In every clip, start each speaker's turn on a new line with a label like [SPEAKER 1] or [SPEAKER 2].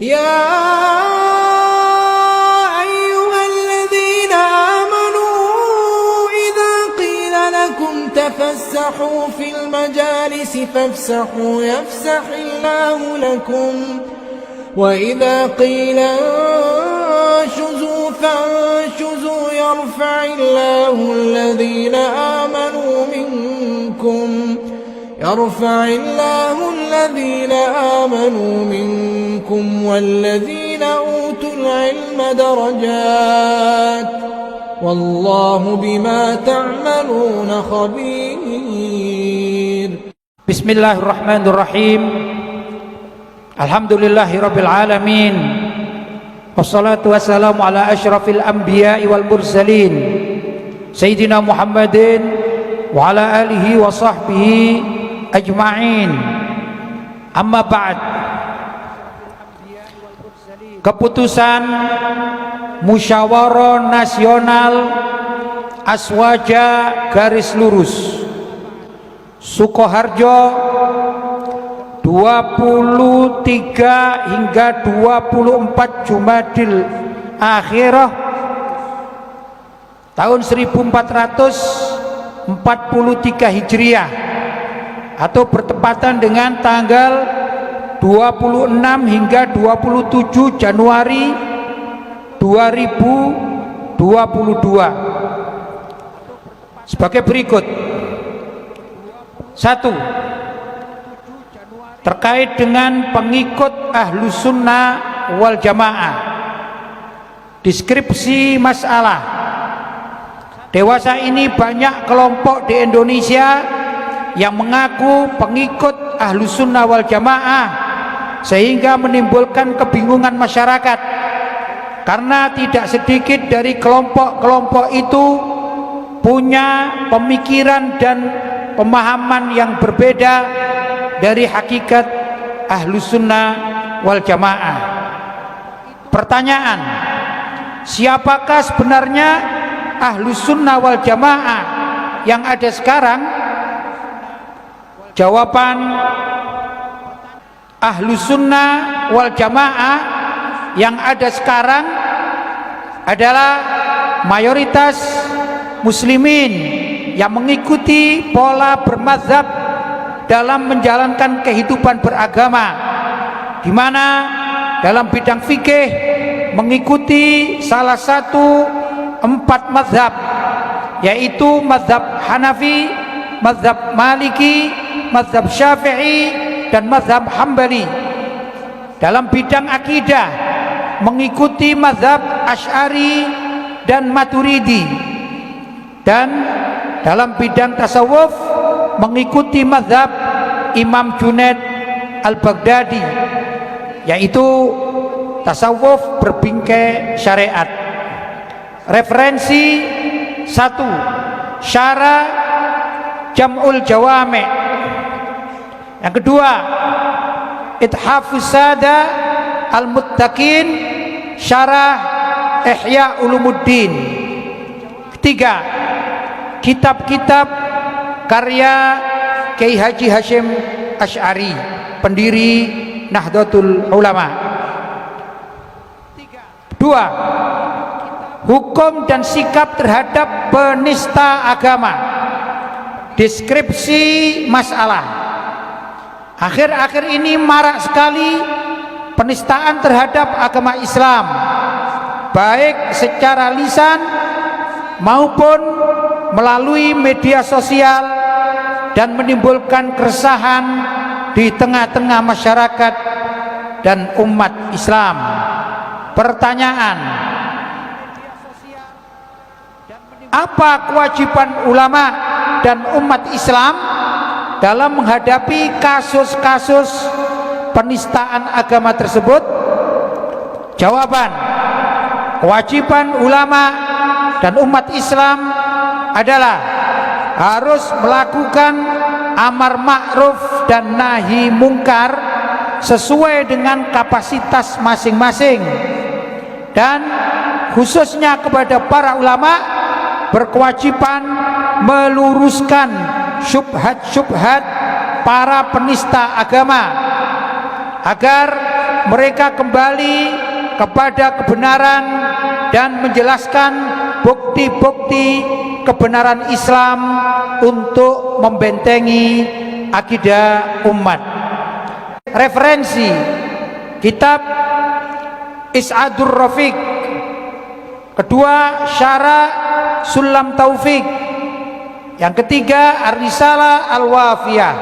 [SPEAKER 1] يا أيها الذين آمنوا إذا قيل لكم تفسحوا في المجالس فافسحوا يفسح الله لكم وإذا قيل انشزوا فانشزوا يرفع الله الذين آمنوا منكم والذين أوتوا العلم درجات والله بما تعملون خبير.
[SPEAKER 2] بسم الله الرحمن الرحيم. الحمد لله رب العالمين والصلاة والسلام على أشرف الأنبياء والمرسلين سيدنا محمد وعلى آله وصحبه أجمعين. Amma ba'd. Keputusan Musyawarah Nasional Aswaja garis lurus Sukoharjo 23 hingga 24 Jumadil Akhirah tahun 1443 Hijriah atau bertepatan dengan tanggal 26 hingga 27 Januari 2022 sebagai berikut. 1. Terkait dengan pengikut Ahlus Sunnah wal Jamaah. Deskripsi masalah. Dewasa ini banyak kelompok di Indonesia yang mengaku pengikut Ahlus Sunnah wal Jamaah sehingga menimbulkan kebingungan masyarakat karena tidak sedikit dari kelompok-kelompok itu punya pemikiran dan pemahaman yang berbeda dari hakikat Ahlus Sunnah wal Jamaah. Pertanyaan, siapakah sebenarnya Ahlus Sunnah wal Jamaah yang ada sekarang? Jawaban, Ahlus Sunnah wal Jamaah yang ada sekarang adalah mayoritas muslimin yang mengikuti pola bermadzhab dalam menjalankan kehidupan beragama, di mana dalam bidang fikih mengikuti salah satu 4 mazhab, yaitu mazhab Hanafi, mazhab Maliki, mazhab Syafi'i, dan mazhab Hambali. Dalam bidang akidah mengikuti mazhab Asy'ari dan Maturidi, dan dalam bidang tasawuf mengikuti mazhab Imam Junaid Al-Baghdadi, yaitu tasawuf berbingkai syariat. Referensi 1. Syarah Jam'ul Jawami'. Yang kedua, Ithafus Sada Al-Muttaqin, Syarah Ihya Ulumuddin. Ketiga, kitab-kitab karya Kiai Haji Hashim Asy'ari, pendiri Nahdlatul Ulama. Dua, hukum dan sikap terhadap penista agama. Deskripsi masalah. Akhir-akhir ini marak sekali penistaan terhadap agama Islam, baik secara lisan maupun melalui media sosial, dan menimbulkan keresahan di tengah-tengah masyarakat dan umat Islam. Pertanyaan, apa kewajiban ulama dan umat Islam dalam menghadapi kasus-kasus penistaan agama tersebut? Jawaban, kewajiban ulama dan umat Islam adalah harus melakukan amar ma'ruf dan nahi mungkar sesuai dengan kapasitas masing-masing, dan khususnya kepada para ulama berkewajiban meluruskan syubhat-syubhat para penista agama agar mereka kembali kepada kebenaran dan menjelaskan bukti-bukti kebenaran Islam untuk membentengi akidah umat. Referensi kitab Is'adur Rafiq, kedua Syarah Sulam Taufik, yang ketiga Ar-Risalah Al-Wafiyah.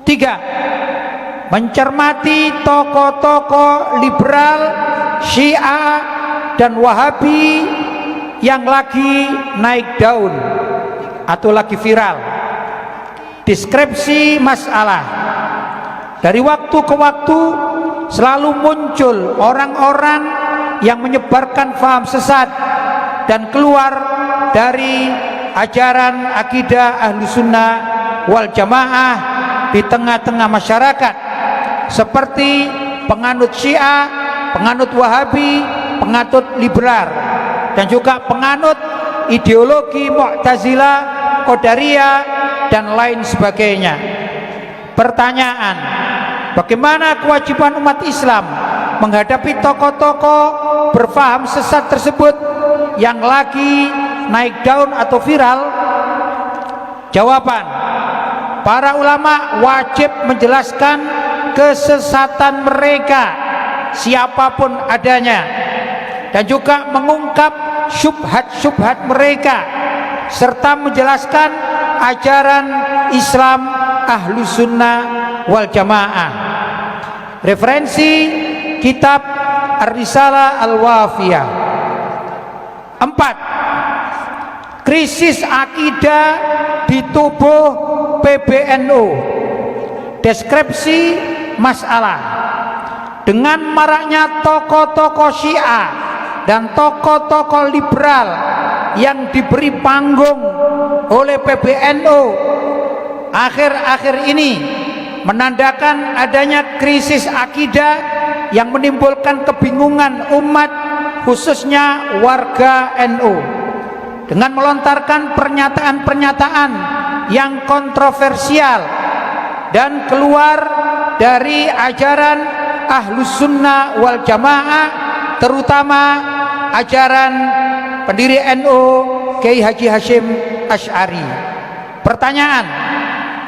[SPEAKER 2] Tiga, mencermati tokoh-tokoh liberal, Syiah dan Wahabi yang lagi naik daun atau lagi viral. Deskripsi masalah. Dari waktu ke waktu selalu muncul orang-orang yang menyebarkan faham sesat dan keluar dari ajaran akidah Ahlussunnah wal Jamaah di tengah-tengah masyarakat, seperti penganut Syiah, penganut Wahabi, penganut liberal, dan juga penganut ideologi Mu'tazilah, Qadariyah, dan lain sebagainya. Pertanyaan, bagaimana kewajiban umat Islam menghadapi tokoh-tokoh berfaham sesat tersebut yang lagi naik daun atau viral? Jawaban, para ulama wajib menjelaskan kesesatan mereka siapapun adanya, dan juga mengungkap syubhat-syubhat mereka, serta menjelaskan ajaran Islam Ahlussunnah wal Jamaah. Referensi kitab Ar-Risalah Al-Wafiyah. 4. Krisis akidah di tubuh PBNU. Deskripsi masalah. Dengan maraknya tokoh-tokoh Syiah dan tokoh-tokoh liberal yang diberi panggung oleh PBNU akhir-akhir ini menandakan adanya krisis akidah yang menimbulkan kebingungan umat, khususnya warga NU, dengan melontarkan pernyataan-pernyataan yang kontroversial dan keluar dari ajaran Ahlussunnah wal Jamaah, terutama ajaran pendiri NU Kiai Haji Hashim Asy'ari. Pertanyaan,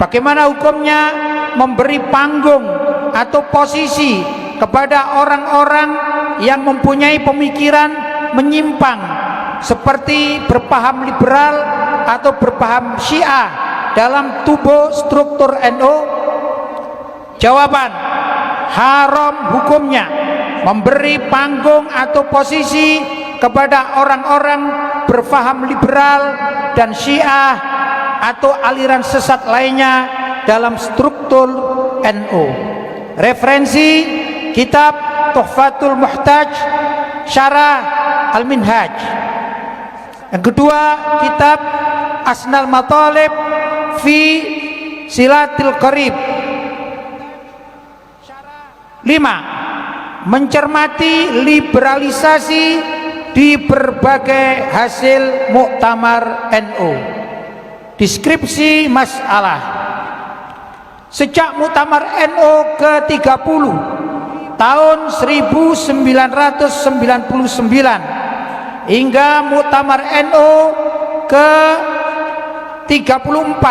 [SPEAKER 2] bagaimana hukumnya memberi panggung atau posisi kepada orang-orang yang mempunyai pemikiran menyimpang seperti berpaham liberal atau berpaham Syiah dalam tubuh struktur NU? Jawaban, haram hukumnya memberi panggung atau posisi kepada orang-orang berfaham liberal dan Syiah atau aliran sesat lainnya dalam struktur NU. Referensi kitab Tuhfatul Muhtaj, Syarah Al-Minhaj. Yang kedua, kitab Asnal Matalib fi Silatil Qarib. 5. Mencermati liberalisasi di berbagai hasil muktamar NU. Deskripsi masalah. Sejak muktamar NU ke-30 tahun 1999 hingga muktamar NU ke-34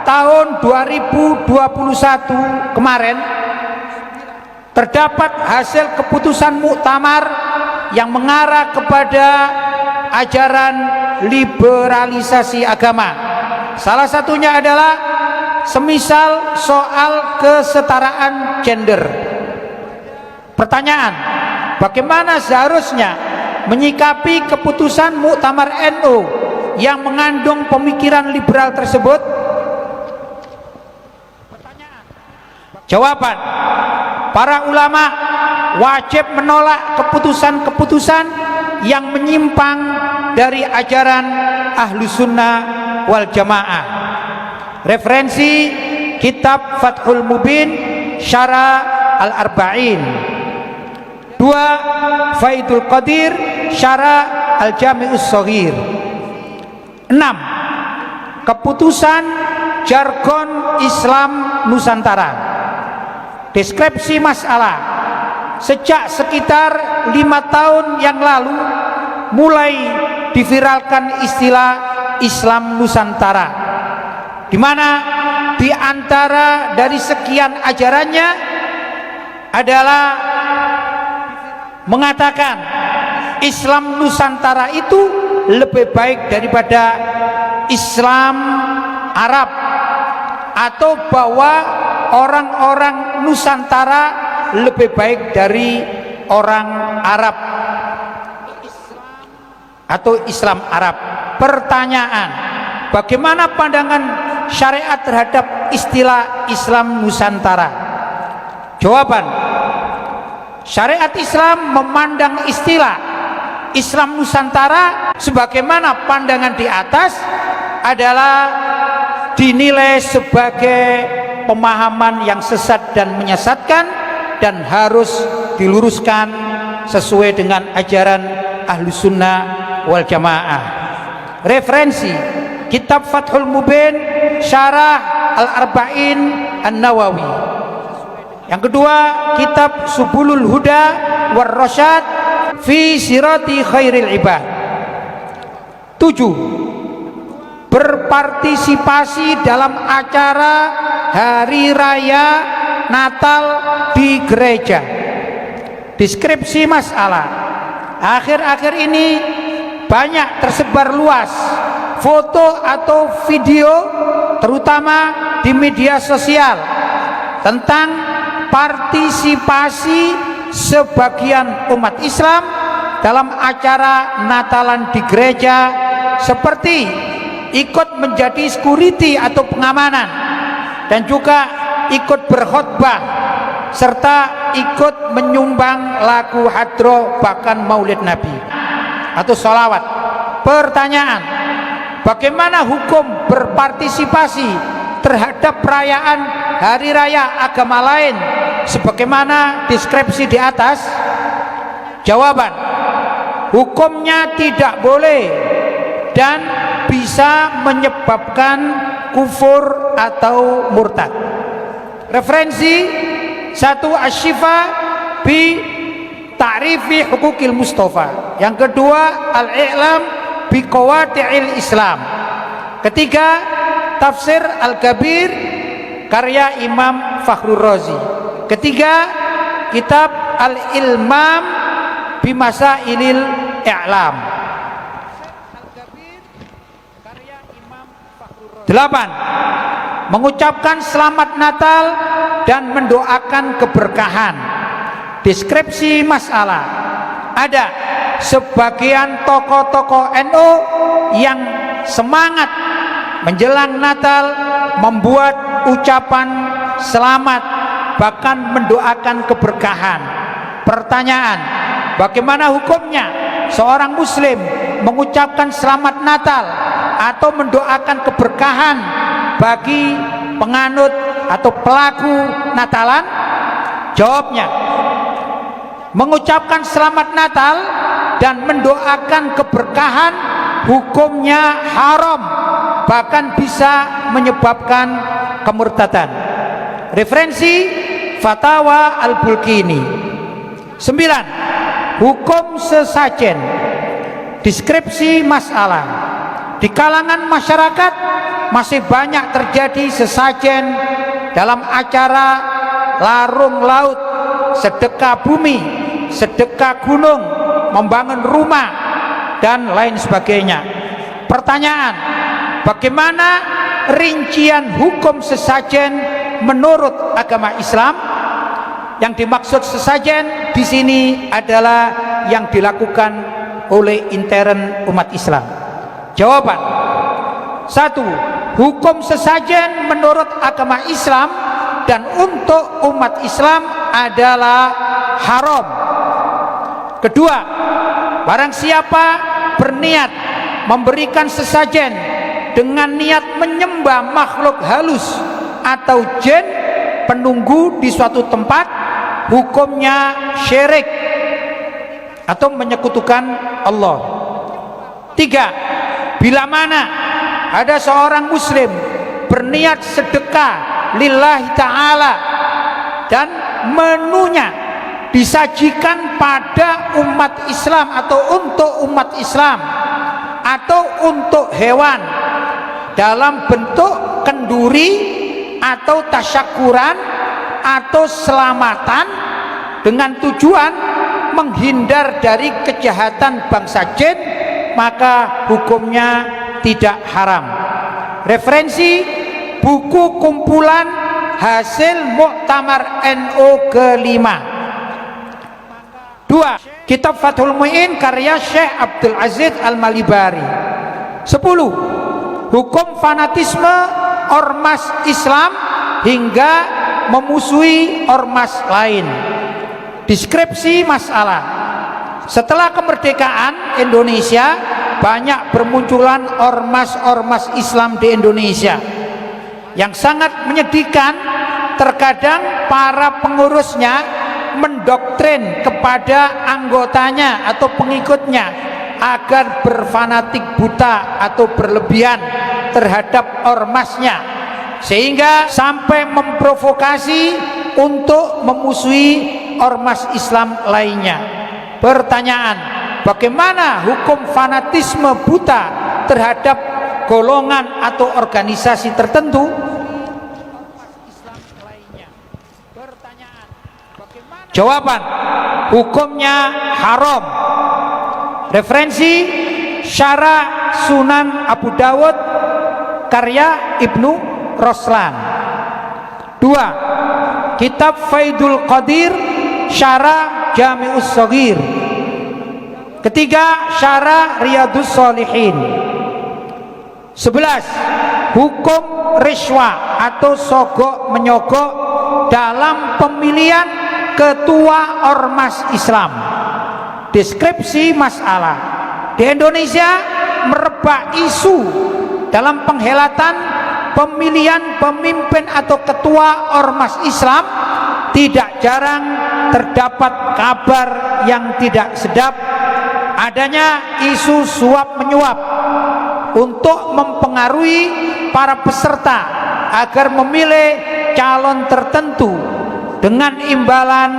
[SPEAKER 2] tahun 2021 kemarin, terdapat hasil keputusan muktamar yang mengarah kepada ajaran liberalisasi agama. Salah satunya adalah semisal soal kesetaraan gender. Pertanyaan, bagaimana seharusnya menyikapi keputusan muktamar NU yang mengandung pemikiran liberal tersebut? Jawaban, para ulama wajib menolak keputusan-keputusan yang menyimpang dari ajaran Ahlussunnah wal Jamaah. Referensi kitab Fathul Mubin, Syarah Al-Arba'in. 2. Faidul Qadir, Syarah Al-Jami'us Shaghir. 6. Keputusan jargon Islam Nusantara. Deskripsi masalah: sejak sekitar 5 tahun yang lalu mulai diviralkan istilah Islam Nusantara, di mana di antara dari sekian ajarannya adalah mengatakan Islam Nusantara itu lebih baik daripada Islam Arab, atau bahwa orang-orang Nusantara lebih baik dari orang Arab atau Islam Arab. Pertanyaan: bagaimana pandangan syariat terhadap istilah Islam Nusantara? Jawaban: syariat Islam memandang istilah Islam Nusantara sebagaimana pandangan di atas adalah dinilai sebagai pemahaman yang sesat dan menyesatkan, dan harus diluruskan sesuai dengan ajaran Ahlus Sunnah wal Jamaah. Referensi: kitab Fathul Mubin Syarah Al-Arba'in An-Nawawi. Yang kedua, kitab Subulul Huda war Rasyad fi Sirati Khairil Ibad. 7. Berpartisipasi dalam acara hari raya Natal di gereja. Deskripsi masalah: akhir-akhir ini banyak tersebar luas foto atau video, terutama di media sosial, tentang partisipasi sebagian umat Islam dalam acara Natalan di gereja, seperti ikut menjadi security atau pengamanan, dan juga ikut berkhutbah, serta ikut menyumbang lagu hadroh, bahkan maulid Nabi atau sholawat. Pertanyaan: bagaimana hukum berpartisipasi terhadap perayaan hari raya agama lain sebagaimana deskripsi di atas? Jawaban: hukumnya tidak boleh dan bisa menyebabkan kufur atau murtad. Referensi: 1. Asy-Syifa bi Ta'rifi Hukukil Mustafa. Yang kedua, Al-I'lam bi Qawati'il Islam. Ketiga, Tafsir Al-Kabir karya Imam Fakhrur Razi. Ketiga, kitab Al-Ilmam bi Masailil I'lam. 8. Mengucapkan selamat Natal dan mendoakan keberkahan. Deskripsi masalah: ada sebagian tokoh-tokoh NU yang semangat menjelang Natal membuat ucapan selamat, bahkan mendoakan keberkahan. Pertanyaan: bagaimana hukumnya seorang muslim mengucapkan selamat Natal atau mendoakan keberkahan bagi penganut atau pelaku Natalan? Jawabnya: mengucapkan selamat Natal dan mendoakan keberkahan hukumnya haram, bahkan bisa menyebabkan kemurtadan. Referensi: Fatawa Al-Bulkini. 9. Hukum sesajen. Deskripsi masalah: di kalangan masyarakat masih banyak terjadi sesajen dalam acara larung laut, sedekah bumi, sedekah gunung, membangun rumah, dan lain sebagainya. Pertanyaan: bagaimana rincian hukum sesajen menurut agama Islam? Yang dimaksud sesajen di sini adalah yang dilakukan oleh intern umat Islam. Jawaban: 1. Hukum sesajen menurut agama Islam dan untuk umat Islam adalah haram. Kedua, barang siapa berniat memberikan sesajen dengan niat menyembah makhluk halus atau jin penunggu di suatu tempat, hukumnya syirik atau menyekutukan Allah. 3. Bila mana ada seorang muslim berniat sedekah lillahi ta'ala dan menunya disajikan pada umat Islam atau untuk umat Islam atau untuk hewan dalam bentuk kenduri atau tasyakuran atau selamatan dengan tujuan menghindar dari kejahatan bangsa jin, maka hukumnya tidak haram. Referensi buku kumpulan hasil Muktamar NU kelima. 2. Kitab Fathul Mu'in karya Syekh Abdul Aziz Al-Malibari. 10. Hukum fanatisme ormas Islam hingga memusuhi ormas lain. Deskripsi masalah. Setelah kemerdekaan Indonesia, banyak bermunculan ormas-ormas Islam di Indonesia yang sangat menyedihkan. Terkadang para pengurusnya mendoktrin kepada anggotanya atau pengikutnya agar berfanatik buta atau berlebihan terhadap ormasnya, sehingga sampai memprovokasi untuk memusuhi ormas Islam lainnya. Pertanyaan, bagaimana hukum fanatisme buta terhadap golongan atau organisasi tertentu? Jawaban, hukumnya haram. Referensi Syarah Sunan Abu Dawud karya Ibnu Roslan. 2. Kitab Faidul Qadir Syarah Jami'us Shaghir. Ketiga, Syarah Riyadus Shalihin. 11. Hukum riswa atau sogok menyogok dalam pemilihan ketua ormas Islam. Deskripsi masalah. Di Indonesia merebak isu dalam penghelatan pemilihan pemimpin atau ketua ormas Islam. Tidak jarang terdapat kabar yang tidak sedap, adanya isu suap menyuap untuk mempengaruhi para peserta agar memilih calon tertentu dengan imbalan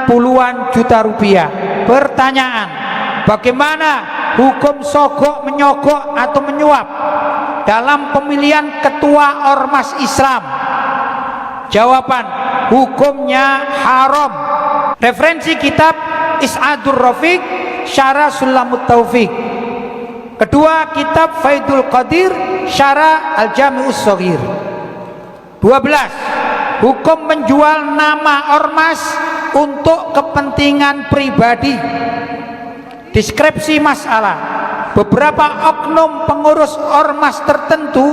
[SPEAKER 2] puluhan juta rupiah. Pertanyaan, bagaimana hukum sogok menyogok atau menyuap dalam pemilihan ketua ormas Islam? Jawaban, hukumnya haram. Referensi kitab Is'adur Rafiq Syarah Sulamut Taufiq. Kedua, kitab Faidul Qadir Syarah Al-Jami'us Shaghir. 12. Hukum menjual nama ormas untuk kepentingan pribadi. Deskripsi masalah. Beberapa oknum pengurus ormas tertentu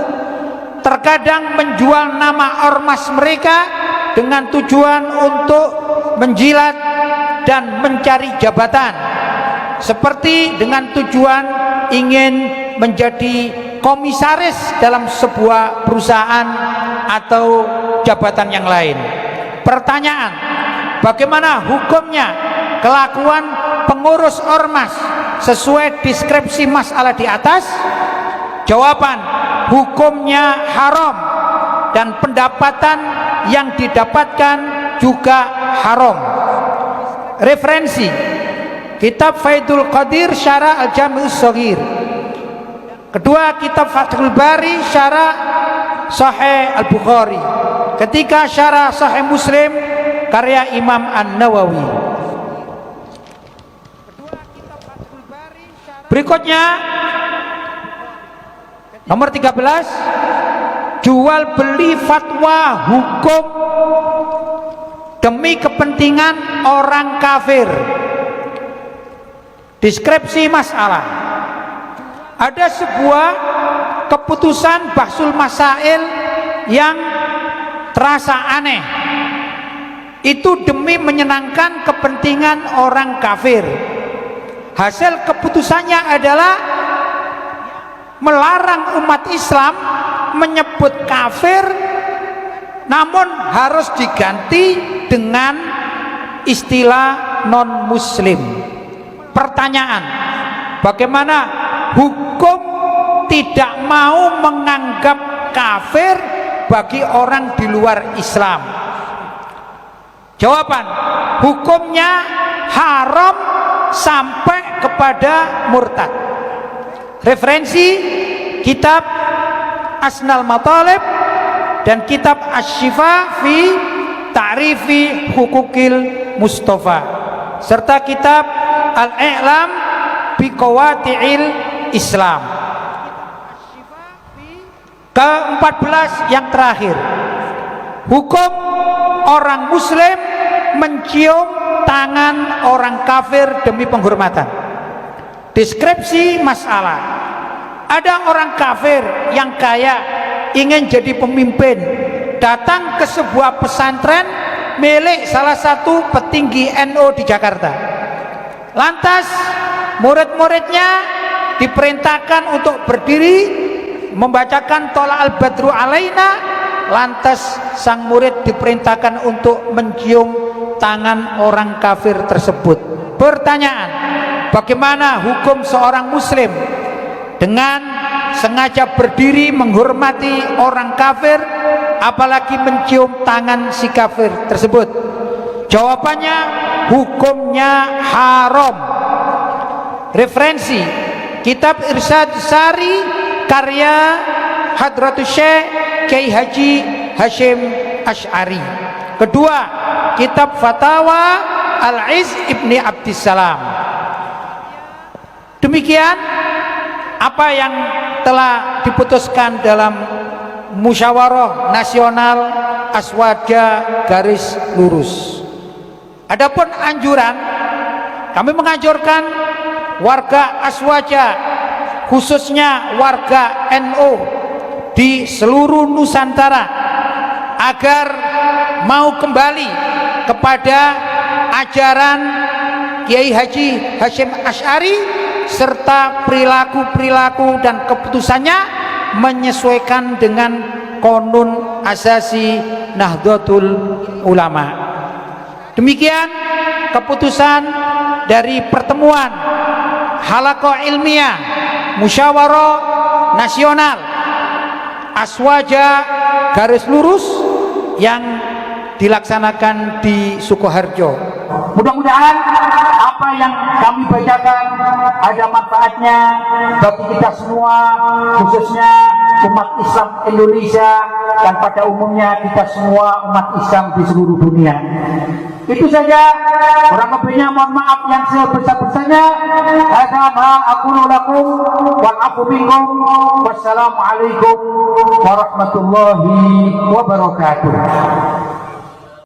[SPEAKER 2] terkadang menjual nama ormas mereka dengan tujuan untuk menjilat dan mencari jabatan, seperti dengan tujuan ingin menjadi komisaris dalam sebuah perusahaan atau jabatan yang lain. Pertanyaan, bagaimana hukumnya kelakuan pengurus ormas sesuai deskripsi masalah di atas? Jawaban, hukumnya haram dan pendapatan yang didapatkan juga haram. Referensi kitab Faidul Qadir Syarah Al-Jami'us Shaghir. Kedua, kitab Fathul Bari Syarah Sahih Al-Bukhari. Ketiga, Syarah Sahih Muslim karya Imam An-Nawawi. Berikutnya nomor 13, jual beli fatwa hukum demi kepentingan orang kafir. Deskripsi masalah. Ada sebuah keputusan bahsul masail yang terasa aneh. Itu demi menyenangkan kepentingan orang kafir. Hasil keputusannya adalah melarang umat Islam menyebut kafir, namun harus diganti dengan istilah non muslim. Pertanyaan, bagaimana hukum tidak mau menganggap kafir bagi orang di luar Islam? Jawaban, hukumnya haram sampai kepada murtad. Referensi kitab Asnal Matalib dan kitab Asy-Syifa fi Ta'rifi Hukukil Mustafa serta kitab Al-I'lam bi Qawati'il Islam. Ke-14 yang terakhir, hukum orang muslim mencium tangan orang kafir demi penghormatan. Deskripsi masalah, ada orang kafir yang kaya ingin jadi pemimpin, datang ke sebuah pesantren milik salah satu petinggi NU di Jakarta. Lantas murid-muridnya diperintahkan untuk berdiri membacakan Thala al-Badru alaina. Lantas sang murid diperintahkan untuk mencium tangan orang kafir tersebut. Pertanyaan, bagaimana hukum seorang muslim dengan sengaja berdiri menghormati orang kafir, apalagi mencium tangan si kafir tersebut? Jawabannya, hukumnya haram. Referensi kitab Irsyad Sari karya Hadratus Syekh Kiai Haji Hasyim Asy'ari. Kedua, kitab Fatawa Al-Izz Ibni Abdissalam. Demikian apa yang telah diputuskan dalam musyawarah nasional Aswaja garis lurus. Adapun anjuran, kami menganjurkan warga Aswaja, khususnya warga NU di seluruh Nusantara, agar mau kembali kepada ajaran Kiai Haji Hasyim Asy'ari serta perilaku-perilaku dan keputusannya menyesuaikan dengan Qonun Asasi Nahdlatul Ulama. Demikian keputusan dari pertemuan halaqah ilmiah musyawarah nasional Aswaja garis lurus yang dilaksanakan di Sukoharjo. Mudah-mudahan apa yang kami bacakan ada manfaatnya bagi kita semua, khususnya umat Islam Indonesia dan pada umumnya kita semua umat Islam di seluruh dunia. Itu saja, kurang lebihnya mohon maaf yang sebesar-besarnya. Hadza ma aqulu lakum wal afu minkum. Wassalamualaikum warahmatullahi wabarakatuh.